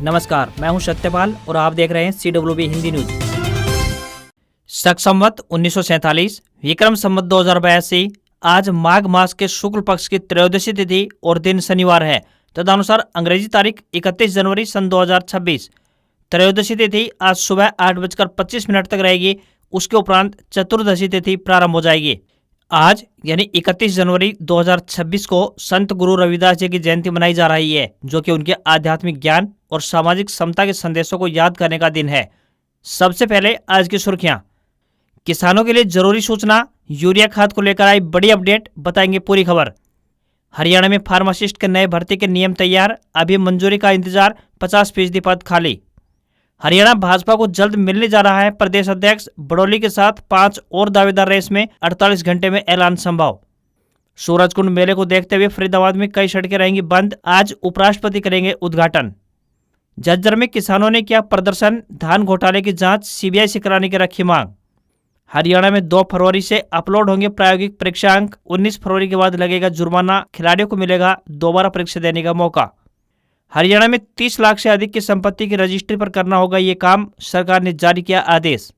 नमस्कार, मैं हूं सत्यपाल और आप देख रहे हैं CWB हिंदी न्यूज। शक संवत 1947 विक्रम संवत 2082 आज माघ मास के शुक्ल पक्ष की त्रयोदशी तिथि और दिन शनिवार है। तदनुसार अंग्रेजी तारीख 31 जनवरी सन 2026। त्रयोदशी तिथि आज सुबह 8:25 तक रहेगी। उसके उपरांत चतुर्दशी तिथि प्रारंभ हो जाएगी। आज यानी 31 जनवरी 2026 को संत गुरु रविदास जी की जयंती मनाई जा रही है, जो कि उनके आध्यात्मिक ज्ञान और सामाजिक समता के संदेशों को याद करने का दिन है। सबसे पहले आज की सुर्खियां। किसानों के लिए जरूरी सूचना, यूरिया खाद को लेकर आई बड़ी अपडेट, बताएंगे पूरी खबर। हरियाणा में फार्मासिस्ट के नए भर्ती के नियम तैयार, अभी मंजूरी का इंतजार, 50% पद खाली। हरियाणा भाजपा को जल्द मिलने जा रहा है प्रदेश अध्यक्ष, बड़ौली के साथ 5 और दावेदार रेस में, 48 घंटे में ऐलान संभव। सूरजकुंड मेले को देखते हुए फरीदाबाद में कई सड़कें रहेंगी बंद, आज उपराष्ट्रपति करेंगे उद्घाटन। झज्जर में किसानों ने किया प्रदर्शन, धान घोटाले की जांच सीबीआई से कराने की रखी मांग। हरियाणा में 2 फरवरी से अपलोड होंगे प्रायोगिक परीक्षा अंक, 19 फरवरी के बाद लगेगा जुर्माना, खिलाड़ियों को मिलेगा दोबारा परीक्षा देने का मौका। हरियाणा में 30 लाख से अधिक की संपत्ति की रजिस्ट्री पर करना होगा ये काम, सरकार ने जारी किया आदेश।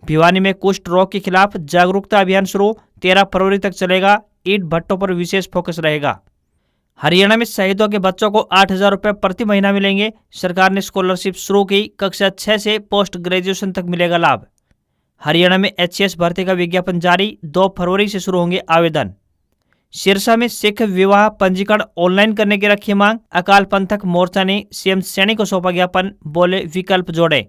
भिवानी में कुष्ठ रोग के खिलाफ जागरूकता अभियान शुरू, 13 फरवरी तक चलेगा, ईंट भट्टों पर विशेष फोकस रहेगा। हरियाणा में शहीदों के बच्चों को 8,000 रुपये प्रति महीना मिलेंगे, सरकार ने स्कॉलरशिप शुरू की, कक्षा 6 से पोस्ट ग्रेजुएशन तक मिलेगा लाभ। हरियाणा में HCS भर्ती का विज्ञापन जारी, 2 फरवरी से शुरू होंगे आवेदन। सिरसा में सिख विवाह पंजीकरण ऑनलाइन करने की रखी मांग, अकाल पंथक मोर्चा ने CM सैनी को सौंपा ज्ञापन, बोले विकल्प जोड़े।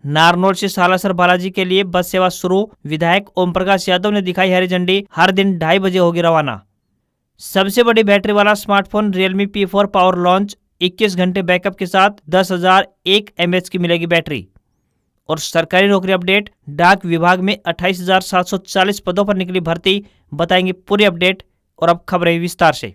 नारनौल से सालासर बालाजी के लिए बस सेवा शुरू, विधायक ओम प्रकाश यादव ने दिखाई हरी झंडी, हर दिन 2:30 बजे होगी रवाना। सबसे बड़ी बैटरी वाला smartphone Realme P4 power launch, 21 घंटे बैकअप के साथ 10,001 mAh की मिलेगी बैटरी। और सरकारी नौकरी अपडेट, डाक विभाग में 28,740 पदों पर निकली भर्ती, बताएंगे पूरी अपडेट। और अब खबरें विस्तार से।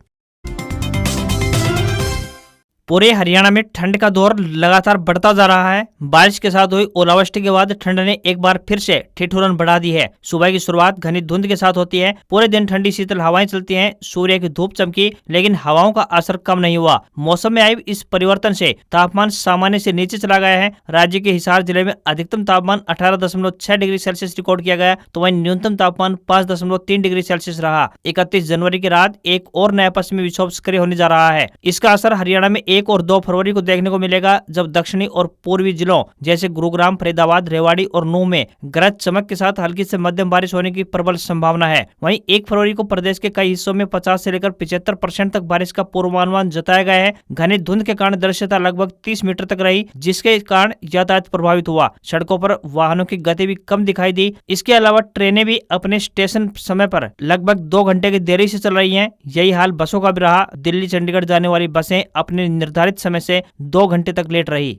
पूरे हरियाणा में ठंड का दौर लगातार बढ़ता जा रहा है। बारिश के साथ हुई ओलावृष्टि के बाद ठंड ने एक बार फिर से ठिठुरन बढ़ा दी है। सुबह की शुरुआत घनी धुंध के साथ होती है, पूरे दिन ठंडी शीतल हवाएं चलती हैं, सूर्य की धूप चमकी, लेकिन हवाओं का असर कम नहीं हुआ। मौसम में आई इस परिवर्तन से तापमान सामान्य से नीचे चला गया है। राज्य के हिसार जिले में अधिकतम तापमान 18.6 डिग्री सेल्सियस रिकॉर्ड किया गया, तो वहीं न्यूनतम तापमान 5.3 डिग्री सेल्सियस रहा। 31 जनवरी की रात एक और नया पश्चिमी विक्षोभ सक्रिय होने जा रहा है। इसका असर हरियाणा में 1 और 2 फरवरी को देखने को मिलेगा, जब दक्षिणी और पूर्वी जिलों जैसे गुरुग्राम, फरीदाबाद, रेवाड़ी और नूंह में गरज चमक के साथ हल्की से मध्यम बारिश होने की प्रबल संभावना है। वहीं 1 फरवरी को प्रदेश के कई हिस्सों में 50 से लेकर 75% तक बारिश का पूर्वानुमान जताया गया है। घनी धुंध के कारण दृश्यता लगभग 30 मीटर तक रही, जिसके कारण यातायात प्रभावित हुआ। सड़कों पर वाहनों की गति भी कम दिखाई दी। इसके अलावा ट्रेनें भी अपने स्टेशन समय पर लगभग 2 घंटे की देरी से चल रही हैं। यही हाल बसों का भी रहा। दिल्ली चंडीगढ़ जाने वाली बसें अपने निर्धारित समय से 2 घंटे तक लेट रही।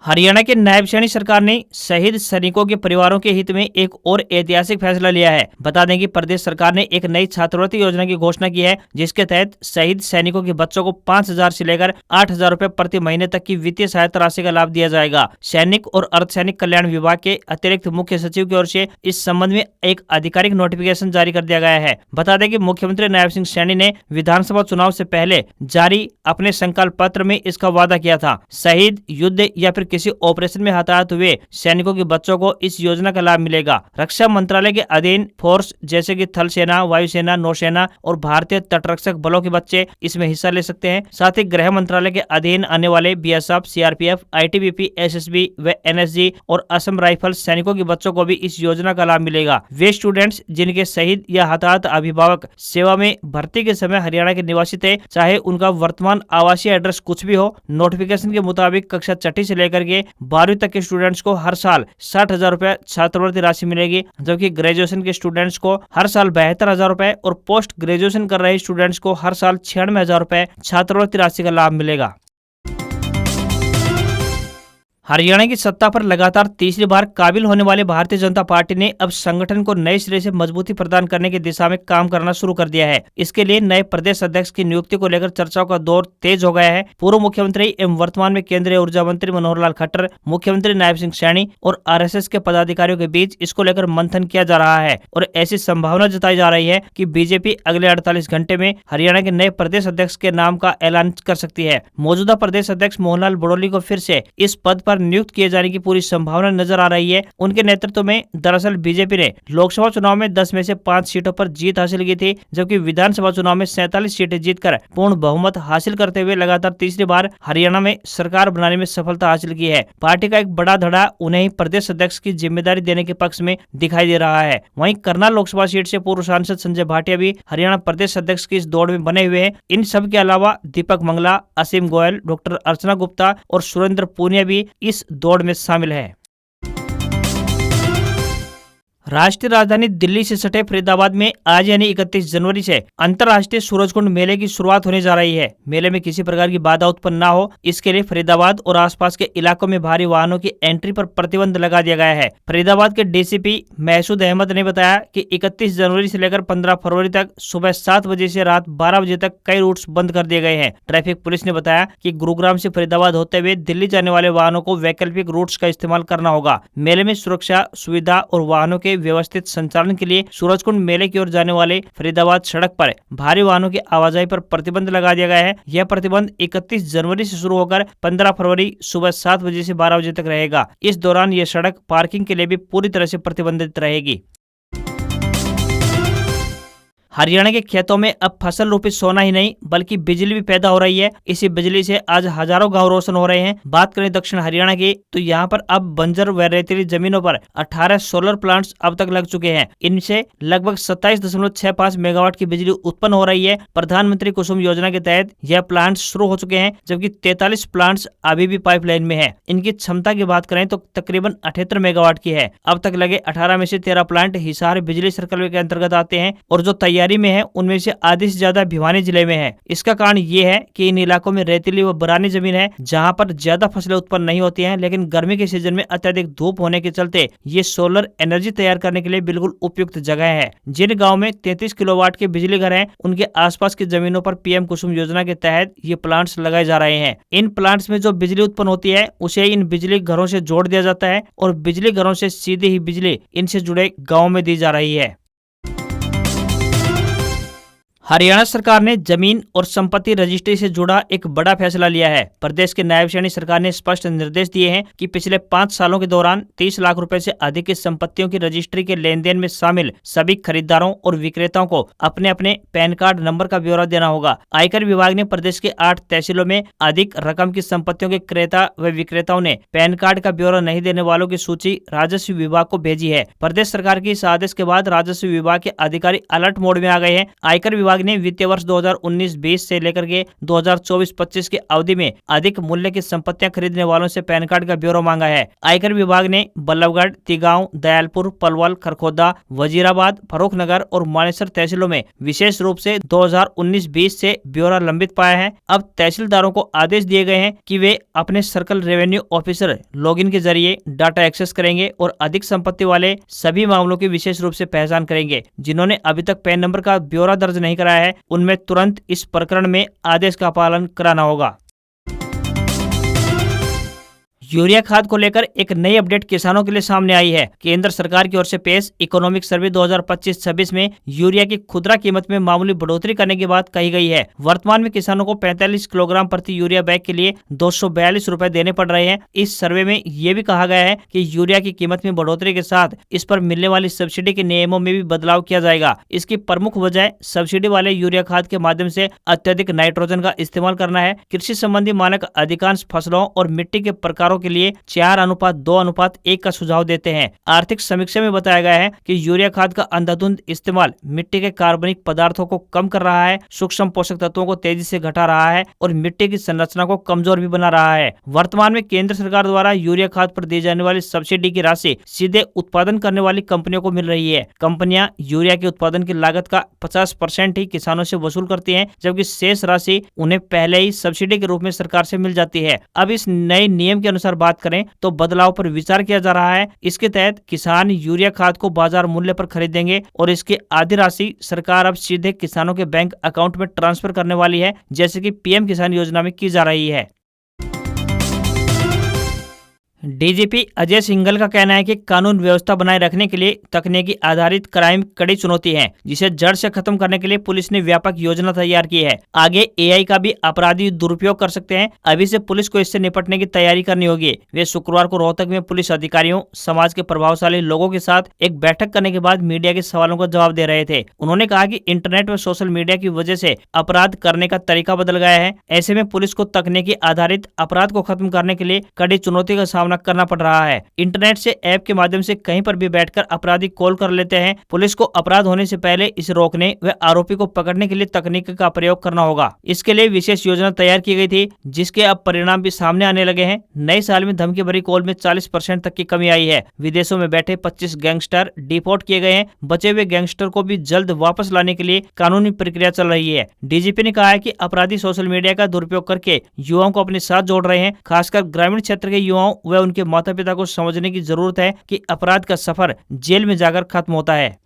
हरियाणा के नायब सैनी सरकार ने शहीद सैनिकों के परिवारों के हित में एक और ऐतिहासिक फैसला लिया है। बता दें कि प्रदेश सरकार ने एक नई छात्रवृत्ति योजना की घोषणा की है, जिसके तहत शहीद सैनिकों के बच्चों को 5,000 से लेकर 8,000 रुपए प्रति महीने तक की वित्तीय सहायता राशि का लाभ दिया जाएगा। सैनिक और अर्धसैनिक कल्याण विभाग के अतिरिक्त मुख्य सचिव की ओर से इस संबंध में एक आधिकारिक नोटिफिकेशन जारी कर दिया गया है। बता दें कि मुख्यमंत्री नायब सिंह सैनी ने विधानसभा चुनाव से पहले जारी अपने संकल्प पत्र में इसका वादा किया था। शहीद, युद्ध या फिर किसी ऑपरेशन में हताहत हुए सैनिकों के बच्चों को इस योजना का लाभ मिलेगा। रक्षा मंत्रालय के अधीन फोर्स जैसे कि थल सेना, वायुसेना, नौसेना और भारतीय तटरक्षक बलों के बच्चे इसमें हिस्सा ले सकते हैं। साथ ही गृह मंत्रालय के अधीन आने वाले BSF, CRPF, ITBP, SSB व NSG और असम राइफल सैनिकों के बच्चों को भी इस योजना का लाभ मिलेगा। वे स्टूडेंट्स जिनके शहीद या हताहत अभिभावक सेवा में भर्ती के समय हरियाणा के निवासी थे, चाहे उनका वर्तमान आवासीय एड्रेस कुछ भी हो। नोटिफिकेशन के मुताबिक कक्षा 6 से लेकर के 12वीं तक के स्टूडेंट्स को हर साल 60,000 रुपए छात्रवृत्ति राशि मिलेगी, जबकि ग्रेजुएशन के स्टूडेंट्स को हर साल 72,000 रुपए और पोस्ट ग्रेजुएशन कर रहे स्टूडेंट्स को हर साल 96,000 रुपए छात्रवृत्ति राशि का लाभ मिलेगा। हरियाणा की सत्ता पर लगातार तीसरी बार काबिल होने वाले भारतीय जनता पार्टी ने अब संगठन को नए सिरे से मजबूती प्रदान करने की दिशा में काम करना शुरू कर दिया है। इसके लिए नए प्रदेश अध्यक्ष की नियुक्ति को लेकर चर्चाओं का दौर तेज हो गया है। पूर्व मुख्यमंत्री एवं वर्तमान में केंद्रीय ऊर्जा मंत्री मनोहर लाल खट्टर, मुख्यमंत्री नायब सिंह सैनी और RSS के पदाधिकारियों के बीच इसको लेकर मंथन किया जा रहा है और ऐसी संभावना जताई जा रही है कि बीजेपी अगले 48 घंटे में हरियाणा के नए प्रदेश अध्यक्ष के नाम का ऐलान कर सकती है। मौजूदा प्रदेश अध्यक्ष मोहनलाल बड़ोली को फिर से इस पद पर नियुक्त किए जाने की पूरी संभावना नजर आ रही है। उनके नेतृत्व में दरअसल बीजेपी ने लोकसभा चुनाव में 10 में से 5 सीटों पर जीत हासिल की थी, जबकि विधानसभा चुनाव में 47 सीटें जीतकर पूर्ण बहुमत हासिल करते हुए लगातार तीसरी बार हरियाणा में सरकार बनाने में सफलता हासिल की है। पार्टी का एक बड़ा धड़ा उन्हें प्रदेश अध्यक्ष की जिम्मेदारी देने के पक्ष में दिखाई दे रहा है। वहीं करनाल लोकसभा सीट से पूर्व सांसद संजय भाटिया भी हरियाणा प्रदेश अध्यक्ष की इस दौड़ में बने हुए हैं। इन सब के अलावा दीपक मंगला, असीम गोयल, डॉक्टर अर्चना गुप्ता और सुरेंद्र पूनिया भी इस दौड़ में शामिल है। राष्ट्रीय राजधानी दिल्ली से सटे फरीदाबाद में आज यानी 31 जनवरी से अंतर्राष्ट्रीय सूरजकुंड मेले की शुरुआत होने जा रही है। मेले में किसी प्रकार की बाधा उत्पन्न न हो, इसके लिए फरीदाबाद और आसपास के इलाकों में भारी वाहनों की एंट्री पर प्रतिबंध लगा दिया गया है। फरीदाबाद के DCP महसूद अहमद ने बताया कि 31 जनवरी से लेकर 15 फरवरी तक सुबह 7 बजे से रात 12 बजे तक कई रूट्स बंद कर दिए गए हैं। ट्रैफिक पुलिस ने बताया कि गुरुग्राम से फरीदाबाद होते हुए दिल्ली जाने वाले वाहनों को वैकल्पिक रूट्स का इस्तेमाल करना होगा। मेले में सुरक्षा, सुविधा और वाहनों के व्यवस्थित संचालन के लिए सूरजकुंड मेले की ओर जाने वाले फरीदाबाद सड़क पर भारी वाहनों की आवाजाही पर प्रतिबंध लगा दिया गया है। यह प्रतिबंध 31 जनवरी से शुरू होकर 15 फरवरी सुबह 7 बजे से 12 बजे तक रहेगा। इस दौरान यह सड़क पार्किंग के लिए भी पूरी तरह से प्रतिबंधित रहेगी। हरियाणा के खेतों में अब फसल रूपी सोना ही नहीं बल्कि बिजली भी पैदा हो रही है। इसी बिजली से आज हजारों गांव रोशन हो रहे हैं। बात करें दक्षिण हरियाणा की तो यहाँ पर अब बंजर व रेतीली जमीनों पर 18 सोलर प्लांट्स अब तक लग चुके हैं। इनसे लगभग 27.65 मेगावाट की बिजली उत्पन्न हो रही है। प्रधानमंत्री कुसुम योजना के तहत यह प्लांट शुरू हो चुके हैं, जबकि 43 प्लांट्स अभी भी पाइपलाइन में है। इनकी क्षमता की बात करें तो तकरीबन 78 मेगावाट की है। अब तक लगे 18 में से 13 प्लांट हिसार बिजली सर्कल के अंतर्गत आते हैं और जो तैयारी में है उनमें से आधे से ज्यादा भिवानी जिले में है। इसका कारण ये है कि इन इलाकों में रेतीली व बरानी जमीन है, जहां पर ज्यादा फसलें उत्पन्न नहीं होती हैं, लेकिन गर्मी के सीजन में अत्यधिक धूप होने के चलते ये सोलर एनर्जी तैयार करने के लिए बिल्कुल उपयुक्त जगह है। जिन गाँव में 33 किलोवाट के बिजली घर है, उनके आसपास की जमीनों पर PM कुसुम योजना के तहत ये प्लांट्स लगाए जा रहे हैं। इन प्लांट्स में जो बिजली उत्पन्न होती है उसे इन बिजली घरों से जोड़ दिया जाता है और बिजली घरों से सीधे ही बिजली इनसे जुड़े गाँव में दी जा रही है। हरियाणा सरकार ने जमीन और संपत्ति रजिस्ट्री से जुड़ा एक बड़ा फैसला लिया है। प्रदेश के नायब सैनी सरकार ने स्पष्ट निर्देश दिए हैं कि पिछले 5 सालों के दौरान 30 लाख रुपए से अधिक की संपत्तियों की रजिस्ट्री के लेन देन में शामिल सभी खरीदारों और विक्रेताओं को अपने अपने पैन कार्ड नंबर का ब्यौरा देना होगा। आयकर विभाग ने प्रदेश के 8 तहसीलों में अधिक रकम की संपत्तियों के क्रेता व विक्रेताओं ने पैन कार्ड का ब्यौरा नहीं देने वालों की सूची राजस्व विभाग को भेजी है। प्रदेश सरकार की इस आदेश के बाद राजस्व विभाग के अधिकारी अलर्ट मोड में आ गए हैं। आयकर विभाग ने वित्तीय वर्ष 2019-20 से लेकर के 2024-25 की अवधि में अधिक मूल्य की संपत्तियां खरीदने वालों से पैन कार्ड का ब्यौरा मांगा है। आयकर विभाग ने बल्लभगढ़, तिगांव, दयालपुर, पलवल, खरखोदा, वजीराबाद, फर्रुखनगर और मानेसर तहसीलों में विशेष रूप से 2019-20 से ब्यौरा लंबित पाया है। अब तहसीलदारों को आदेश दिए गए हैं कि वे अपने सर्कल रेवेन्यू ऑफिसर लॉगिन के जरिए डाटा एक्सेस करेंगे और अधिक संपत्ति वाले सभी मामलों की विशेष रूप से पहचान करेंगे। जिन्होंने अभी तक पैन नंबर का ब्यौरा दर्ज नहीं कराया है, उनमें तुरंत इस प्रकरण में आदेश का पालन कराना होगा। यूरिया खाद को लेकर एक नई अपडेट किसानों के लिए सामने आई है। केंद्र सरकार की ओर से पेश इकोनॉमिक सर्वे 2025-26 में यूरिया की खुदरा कीमत में मामूली बढ़ोतरी करने की बात कही गई है। वर्तमान में किसानों को 45 किलोग्राम प्रति यूरिया बैग के लिए 242 रुपए देने पड़ रहे हैं। इस सर्वे में ये भी कहा गया है कि यूरिया की कीमत में बढ़ोतरी के साथ इस पर मिलने वाली सब्सिडी के नियमों में भी बदलाव किया जाएगा। इसकी प्रमुख वजह सब्सिडी वाले यूरिया खाद के माध्यम से अत्यधिक नाइट्रोजन का इस्तेमाल करना है। कृषि संबंधी मानक अधिकांश फसलों और मिट्टी के प्रकारों के लिए 4:2:1 का सुझाव देते हैं। आर्थिक समीक्षा में बताया गया है कि यूरिया खाद का अंधाधुंध इस्तेमाल मिट्टी के कार्बनिक पदार्थों को कम कर रहा है, सूक्ष्म पोषक तत्वों को तेजी से घटा रहा है और मिट्टी की संरचना को कमजोर भी बना रहा है। वर्तमान में केंद्र सरकार द्वारा यूरिया खाद पर दी जाने वाली सब्सिडी की राशि सीधे उत्पादन करने वाली कंपनियों को मिल रही है। कंपनियां यूरिया के उत्पादन की लागत का 50% ही किसानों से वसूल करती हैं, जबकि शेष राशि उन्हें पहले ही सब्सिडी के रूप में सरकार से मिल जाती है। अब इस नए नियम के अनुसार अनुसार बात करें तो बदलाव पर विचार किया जा रहा है। इसके तहत किसान यूरिया खाद को बाजार मूल्य पर खरीदेंगे और इसकी आधी राशि सरकार अब सीधे किसानों के बैंक अकाउंट में ट्रांसफर करने वाली है, जैसे कि पीएम किसान योजना में की जा रही है। डीजीपी अजय सिंघल का कहना है कि कानून व्यवस्था बनाए रखने के लिए तकनीकी आधारित क्राइम कड़ी चुनौती है, जिसे जड़ से खत्म करने के लिए पुलिस ने व्यापक योजना तैयार की है। आगे एआई का भी अपराधी दुरुपयोग कर सकते हैं। अभी से पुलिस को इससे निपटने की तैयारी करनी होगी। वे शुक्रवार को रोहतक में पुलिस अधिकारियों, समाज के प्रभावशाली लोगों के साथ एक बैठक करने के बाद मीडिया के सवालों का जवाब दे रहे थे। उन्होंने कहा कि इंटरनेट व सोशल मीडिया की वजह से अपराध करने का तरीका बदल गया है। ऐसे में पुलिस को तकनीकी आधारित अपराध को खत्म करने के लिए कड़ी चुनौती का सामना करना पड़ रहा है। इंटरनेट से ऐप के माध्यम से कहीं पर भी बैठकर अपराधी कॉल कर लेते हैं। पुलिस को अपराध होने से पहले इसे रोकने व आरोपी को पकड़ने के लिए तकनीक का प्रयोग करना होगा। इसके लिए विशेष योजना तैयार की गई थी, जिसके अब परिणाम भी सामने आने लगे हैं। नए साल में धमकी भरी कॉल में 40% तक की कमी आई है। विदेशों में बैठे 25 गैंगस्टर डिपोर्ट किए गए हैं। बचे हुए गैंगस्टर को भी जल्द वापस लाने के लिए कानूनी प्रक्रिया चल रही है। डीजीपी ने कहा है कि अपराधी सोशल मीडिया का दुरुपयोग करके युवाओं को अपने साथ जोड़ रहे हैं। खासकर ग्रामीण क्षेत्र के युवाओं व उनके माता पिता को समझने की जरूरत है कि अपराध का सफर जेल में जाकर खत्म होता है।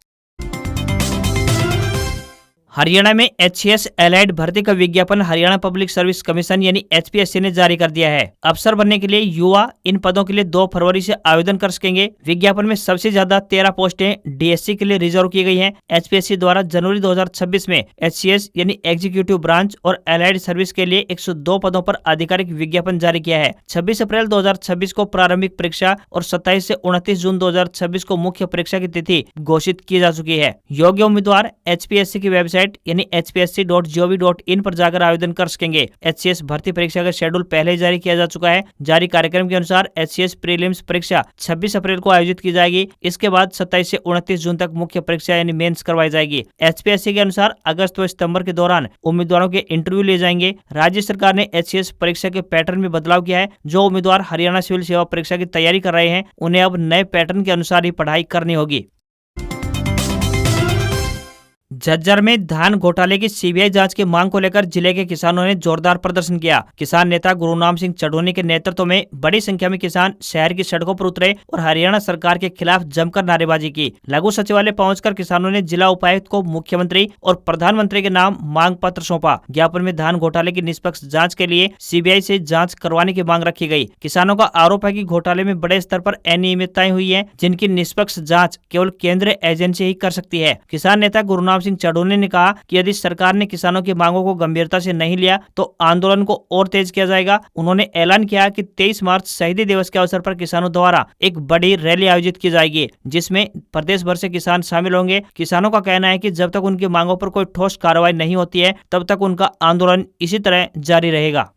हरियाणा में एचसीएस एलाइड भर्ती का विज्ञापन हरियाणा पब्लिक सर्विस कमीशन यानी एचपीएससी ने जारी कर दिया है। अफसर बनने के लिए युवा इन पदों के लिए 2 फरवरी से आवेदन कर सकेंगे। विज्ञापन में सबसे ज्यादा 13 पोस्टें डीएससी के लिए रिजर्व की गई हैं। एचपीएससी द्वारा जनवरी 2026 में एचसीएस यानी एग्जीक्यूटिव ब्रांच और एलाइड सर्विस के लिए 102 पदों पर आधिकारिक विज्ञापन जारी किया है। 26 अप्रैल 2026 को प्रारंभिक परीक्षा और 27 से 29 जून 2026 को मुख्य परीक्षा की तिथि घोषित की जा चुकी है। योग्य उम्मीदवार एचपीएससी की वेबसाइट यानी hpsc.gov.in पर जाकर आवेदन कर सकेंगे। एचसीएस भर्ती परीक्षा का शेड्यूल पहले ही जारी किया जा चुका है। जारी कार्यक्रम के अनुसार एचसीएस प्रीलिम्स परीक्षा 26 अप्रैल को आयोजित की जाएगी। इसके बाद 27 से 29 जून तक मुख्य परीक्षा यानी मेंस करवाई जाएगी। एचपीएससी के अनुसार अगस्त व सितंबर के दौरान उम्मीदवारों के इंटरव्यू लिए जाएंगे। राज्य सरकार ने एचसीएस परीक्षा के पैटर्न में बदलाव किया है। जो उम्मीदवार हरियाणा सिविल सेवा परीक्षा की तैयारी कर रहे हैं, उन्हें अब नए पैटर्न के अनुसार ही पढ़ाई करनी होगी। झज्जर में धान घोटाले की सीबीआई जांच की मांग को लेकर जिले के किसानों ने जोरदार प्रदर्शन किया। किसान नेता गुरुनाम सिंह चढ़ोनी के नेतृत्व में बड़ी संख्या में किसान शहर की सड़कों पर उतरे और हरियाणा सरकार के खिलाफ जमकर नारेबाजी की। लघु सचिवालय पहुंचकर किसानों ने जिला उपायुक्त को मुख्यमंत्री और प्रधानमंत्री के नाम मांग पत्र सौंपा। ज्ञापन में धान घोटाले की निष्पक्ष जाँच के लिए सीबीआई से जाँच करवाने की मांग रखी गयी। किसानों का आरोप है कि घोटाले में बड़े स्तर पर अनियमितताएं हुई है, जिनकी निष्पक्ष जाँच केवल केंद्रीय एजेंसी ही कर सकती है। किसान नेता गुरुनाम सिंह चढ़ोनी ने कहा कि यदि सरकार ने किसानों की मांगों को गंभीरता से नहीं लिया तो आंदोलन को और तेज किया जाएगा। उन्होंने ऐलान किया कि 23 मार्च शहीदी दिवस के अवसर पर किसानों द्वारा एक बड़ी रैली आयोजित की जाएगी, जिसमें प्रदेश भर से किसान शामिल होंगे। किसानों का कहना है कि जब तक उनकी मांगों पर कोई ठोस कार्रवाई नहीं होती है, तब तक उनका आंदोलन इसी तरह जारी रहेगा।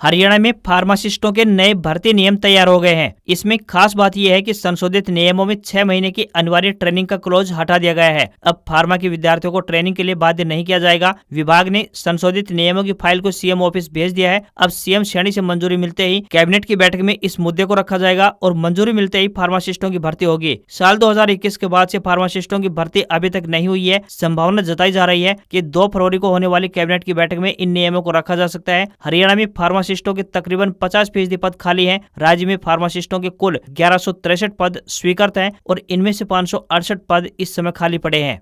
हरियाणा में फार्मासिस्टों के नए भर्ती नियम तैयार हो गए हैं। इसमें खास बात यह है कि संशोधित नियमों में 6 महीने की अनिवार्य ट्रेनिंग का क्लोज हटा दिया गया है। अब फार्मा के विद्यार्थियों को ट्रेनिंग के लिए बाध्य नहीं किया जाएगा। विभाग ने संशोधित नियमों की फाइल को सीएम ऑफिस भेज दिया है। अब सीएम श्रेणी से मंजूरी मिलते ही कैबिनेट की बैठक में इस मुद्दे को रखा जाएगा और मंजूरी मिलते ही फार्मासिस्टों की भर्ती होगी। साल 2021 के बाद से फार्मासिस्टों की भर्ती अभी तक नहीं हुई है। संभावना जताई जा रही है कि 2 फरवरी को होने वाली कैबिनेट की बैठक में इन नियमों को रखा जा सकता है। हरियाणा में फार्मासिस्टों के तकरीबन 50% पद खाली हैं। राज्य में फार्मासिस्टों के कुल 1163 पद स्वीकृत हैं और इनमें से 568 पद इस समय खाली पड़े हैं।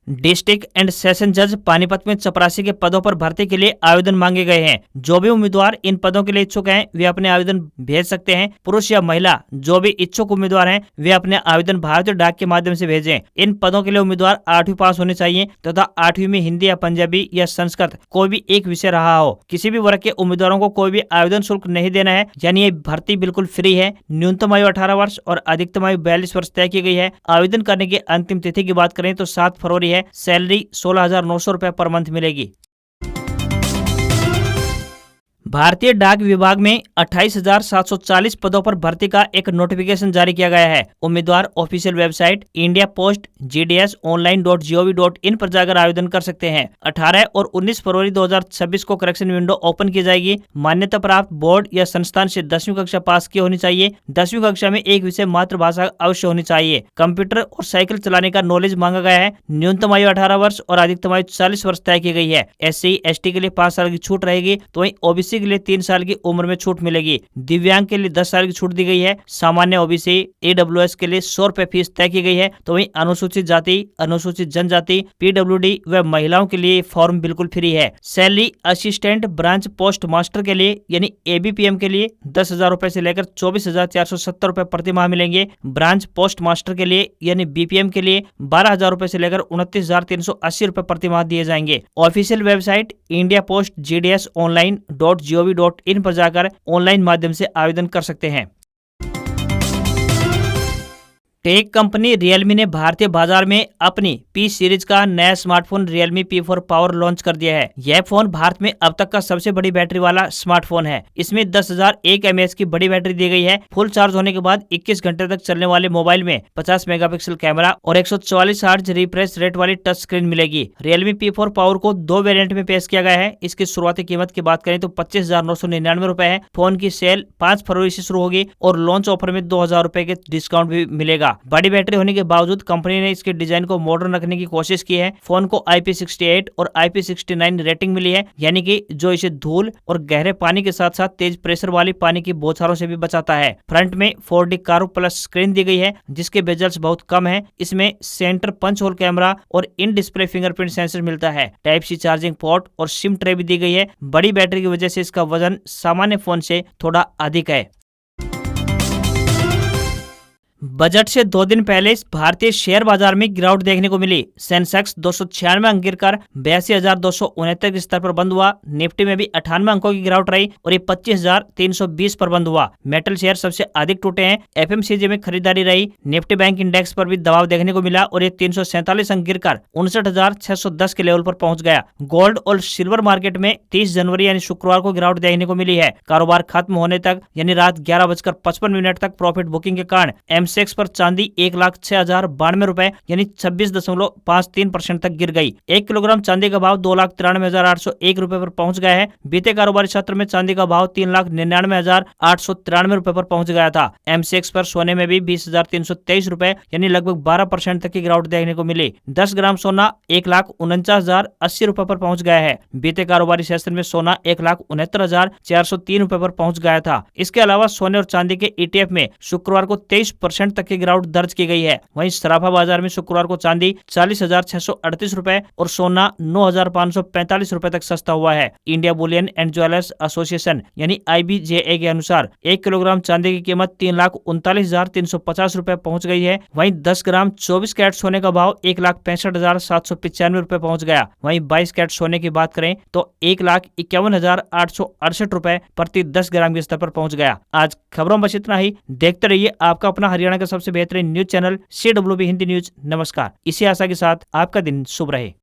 डिस्ट्रिक्ट एंड सेशन जज पानीपत में चपरासी के पदों पर भर्ती के लिए आवेदन मांगे गए हैं। जो भी उम्मीदवार इन पदों के लिए इच्छुक हैं, वे अपने आवेदन भेज सकते हैं। पुरुष या महिला जो भी इच्छुक उम्मीदवार हैं, वे अपने आवेदन भारतीय डाक के माध्यम से भेजें। इन पदों के लिए उम्मीदवार 8वीं पास होने चाहिए तथा 8वीं में हिंदी या पंजाबी या संस्कृत कोई भी एक विषय रहा हो। किसी भी वर्ग के उम्मीदवारों को कोई भी आवेदन शुल्क नहीं देना है, यानी ये भर्ती बिल्कुल फ्री है। न्यूनतम आयु 18 वर्ष और अधिकतम आयु 42 वर्ष तय की गई है। आवेदन करने की अंतिम तिथि की बात करें तो 7 फरवरी है। सैलरी 16,900 रुपए पर मंथ मिलेगी। भारतीय डाक विभाग में 28,740 पदों पर भर्ती का एक नोटिफिकेशन जारी किया गया है। उम्मीदवार official website India post gds.online.gov.in पर जाकर आवेदन कर सकते हैं। 18 और 19 फरवरी 2026 को करेक्शन विंडो ओपन की जाएगी। मान्यता प्राप्त बोर्ड या संस्थान से 10वीं कक्षा पास की होनी चाहिए। 10वीं कक्षा में एक विषय मातृभाषा अवश्य होनी चाहिए। कंप्यूटर और साइकिल चलाने का नॉलेज मांगा गया है। न्यूनतम आयु 18 वर्ष और अधिकतम आयु 40 वर्ष तय की गई है। SC/ST के लिए 5 साल की छूट रहेगी, तो वहीं OBC के लिए 3 साल की उम्र में छूट मिलेगी। दिव्यांग के लिए 10 साल की छूट दी गई है। सामान्य OBC AWS के लिए 100 रुपए फीस तय की गई है, तो वहीं अनुसूचित जाति, अनुसूचित जनजाति, PWD व महिलाओं के लिए फॉर्म बिल्कुल फ्री है। Salary assistant branch post master के लिए यानी ABPM के लिए 10,000 रुपए से लेकर 24,470 रुपए प्रति माह मिलेंगे। ब्रांच पोस्ट मास्टर के लिए यानी BPM के लिए 12,000 रुपए से लेकर 29,380 रुपए प्रति माह दिए जाएंगे। Official website India post gds.online.gov.in पर जाकर ऑनलाइन माध्यम से आवेदन कर सकते हैं। टेक कंपनी रियलमी ने भारतीय बाजार में अपनी P सीरीज का नया smartphone Realme P4 power launch कर दिया है। यह फोन भारत में अब तक का सबसे बड़ी बैटरी वाला स्मार्टफोन है। इसमें 10,001 mAh की बड़ी बैटरी दी गई है। फुल चार्ज होने के बाद 21 घंटे तक चलने वाले मोबाइल में 50 मेगापिक्सल कैमरा और 144 हर्ट्ज रिफ्रेश रेट वाली टच स्क्रीन मिलेगी। Realme P4 पावर को 2 वेरिएंट में पेश किया गया है। इसकी शुरुआती कीमत की बात करें तो 25,999 रुपए है। फोन की सेल 5 फरवरी से शुरू होगी और लॉन्च ऑफर में 2,000 रुपए के डिस्काउंट भी मिलेगा। बड़ी बैटरी होने के बावजूद कंपनी ने इसके डिजाइन को मॉडर्न रखने की कोशिश की है। फोन को IP68 और IP69 रेटिंग मिली है, यानी कि जो इसे धूल और गहरे पानी के साथ साथ तेज प्रेशर वाली पानी की बौछारों से भी बचाता है। फ्रंट में 4D कर्व प्लस स्क्रीन दी गई है, जिसके बेजल्स बहुत कम है। इसमें सेंटर पंच होल कैमरा और इन डिस्प्ले फिंगरप्रिंट सेंसर मिलता है। Type-C चार्जिंग पोर्ट और सिम ट्रे भी दी गई है। बड़ी बैटरी की वजह से इसका वजन सामान्य फोन से थोड़ा अधिक है। बजट से 2 दिन पहले भारतीय शेयर बाजार में गिरावट देखने को मिली। सेंसेक्स 296 अंक गिरकर 82,269 के स्तर पर बंद हुआ। निफ्टी में भी 98 अंकों की गिरावट रही और ये 25,320 पर बंद हुआ। मेटल शेयर सबसे अधिक टूटे हैं। FMCG में खरीदारी रही। निफ्टी बैंक इंडेक्स पर भी दबाव देखने को मिला और ये 347 अंक गिरकर 59,610 के लेवल पर पहुंच गया। गोल्ड और सिल्वर मार्केट में 30 जनवरी यानी शुक्रवार को गिरावट देखने को मिली है। कारोबार खत्म होने तक यानी रात 11:55 तक प्रॉफिट बुकिंग के कारण MCX पर चांदी 1,06,092 रुपए यानी 26.53% तक गिर गई। 1 किलोग्राम चांदी का भाव 2,93,801 रुपए पर पहुंच गया है। बीते कारोबारी सत्र में चांदी का भाव 3,99,893 रुपए पर पहुंच गया था। MCX पर सोने में भी 20,323 रुपए यानी लगभग 12% तक की गिरावट देखने को मिली। 10 ग्राम सोना 1,49,080 रुपए पर पहुंच गया है। बीते कारोबारी सेशन में सोना 1,69,403 रुपए पर पहुंच गया था। इसके अलावा सोने और चांदी के ETF में शुक्रवार को 23% तक की गिरावट दर्ज की गई है। वहीं सराफा बाजार में शुक्रवार को चांदी 40,638 रुपए और सोना 9,545 रुपए तक सस्ता हुआ है। India Boolean and jewellers association यानी IBJA के अनुसार 1 किलोग्राम चांदी की कीमत 3,39,350 रुपए पहुंच गई है। वहीं 10 ग्राम 24 कैरेट सोने का भाव 1,65,795 रुपए पहुंच गया। वहीं 22 कैरेट सोने की बात करें तो 1,51,868 रुपए प्रति 10 ग्राम के स्तर पर पहुंच गया। आज खबरों में बस इतना ही। देखते रहिए आपका अपना हरियाणा का सबसे बेहतरीन news channel CWB Hindi news. नमस्कार। इसी आशा के साथ आपका दिन शुभ रहे।